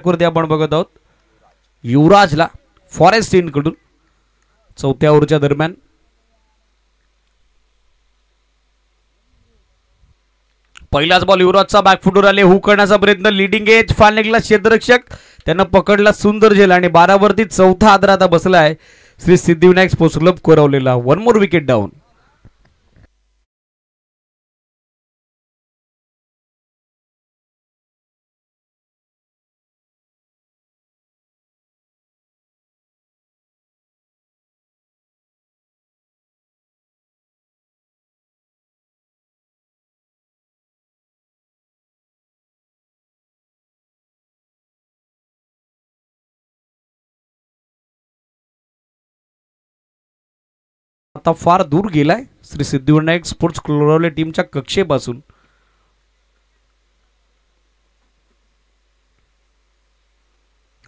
ट्रॅकवरती आपण बघत आहोत युवराजला फॉरेस्ट टीम कडून चौथ्या ओव्हरच्या दरम्यान पहिलाच बॉल युवराजचा बॅकफुटवर आले हुक करण्याचा प्रयत्न लीडिंग एज फालनेकला क्षेत्ररक्षक त्यांना पकडला सुंदर झेल आणि 12 वरती चौथा आदर आता बसलाय श्री सिद्धिविनायक स्पोर्ट्स क्लब कोरावलेला. One more wicket down. आता फार दूर गेलाय श्री सिद्धिविनायक स्पोर्ट्स कोरावले टीमच्या कक्षेपासून.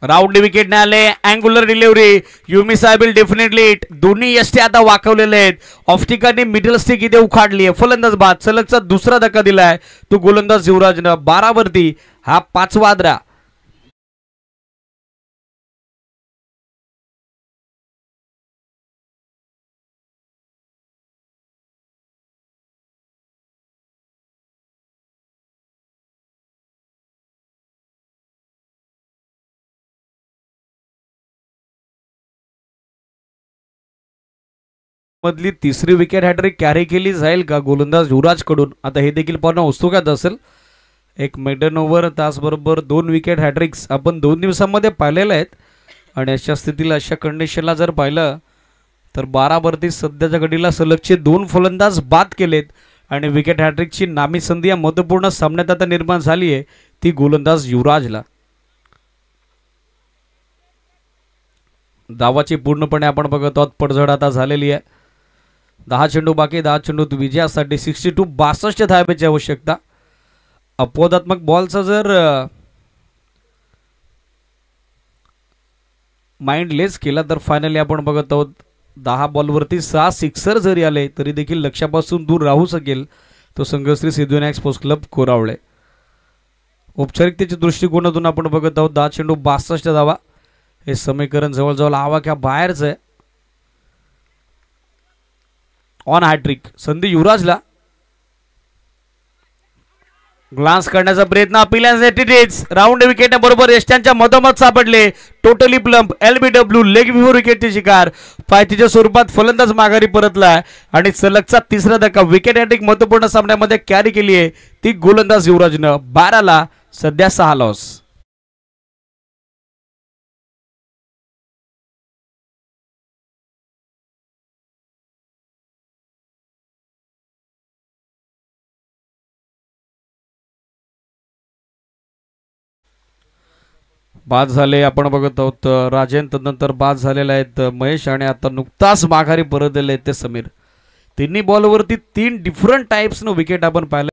राऊंड विकेट नाही आले. अँग्युलर डिलिव्हरी युमी साहेब विल डेफिनेटली हिट. दोन्ही यष्टी आता वाकवलेले आहेत. ऑफ ठिकाणी मिडल स्टिक इथे उखाडली आहे. फलंदाज बाद. सलगचा दुसरा धक्का दिलाय तो गोलंदाज युवराजनं. 12 वरती हा 5वा आदरा. मधली तिसरी विकेट हॅट्रिक कॅरी केली जाईल का गोलंदाज युवराज कडून आता हे देखील पाहणं उत्सुकात असेल. एक मेडन ओव्हर त्याचबरोबर 2 विकेट हॅट्रिक्स आपण 2 दिवसांमध्ये पाहिलेल्या आहेत आणि अशा स्थितीला अशा कंडिशनला जर पाहिलं तर 12 वरती सध्याच्या घडीला सलगचे 2 फलंदाज बाद केलेत आणि विकेट हॅट्रिकची नामी संधी या महत्त्वपूर्ण सामन्यात आता निर्माण झाली आहे ती गोलंदाज युवराजला. धावाची पूर्णपणे आपण बघत आहोत पडझड आता झालेली आहे. 10 चेंडू बाकी. 10 चेंडूत विजयासाठी 62 धावेची आवश्यकता. अपवादात्मक बॉलचा जर माइंडलेस केला तर फायनली आपण बघत आहोत 10 बॉलवरती 6 सिक्सर जरी आले तरी देखील लक्ष्यापासून दूर राहू शकेल तो संघ श्री सिद्धिविनायक स्पोर्ट्स क्लब कोरावळे. औपचारिकतेच्या दृष्टिकोनातून आपण बघत आहोत 10 चेंडू 62 धावा. हे समीकरण जवळजवळ आवाक्या बाहेरच आहे. ऑन हॅट्रिक संधी युवराजला. ग्लान्स करण्याचा प्रयत्न अपील राऊंड विकेट बरोबर यष्ट्यांच्या मधोमध सापडले. टोटली प्लंप LBW लेग बिफोर विकेटची शिकार. पायथीच्या स्वरूपात फलंदाज माघारी परतलाय आणि सलगचा तिसरा धक्का. विकेट हॅट्रिक महत्वपूर्ण सामन्यामध्ये कॅरी केली आहे ती गोलंदाज युवराजनं. 12ला सध्या 6 लॉस. बाद झाले आपण बघत आहोत राजेंद्र. नंतर बाद झालेले आहेत महेश आणि आता नुकताच माघारी परतलेले आहेत ते समीर. तिन्ही बॉलवरती 3 डिफरंट टाइप्सनं विकेट आपण पाहिले.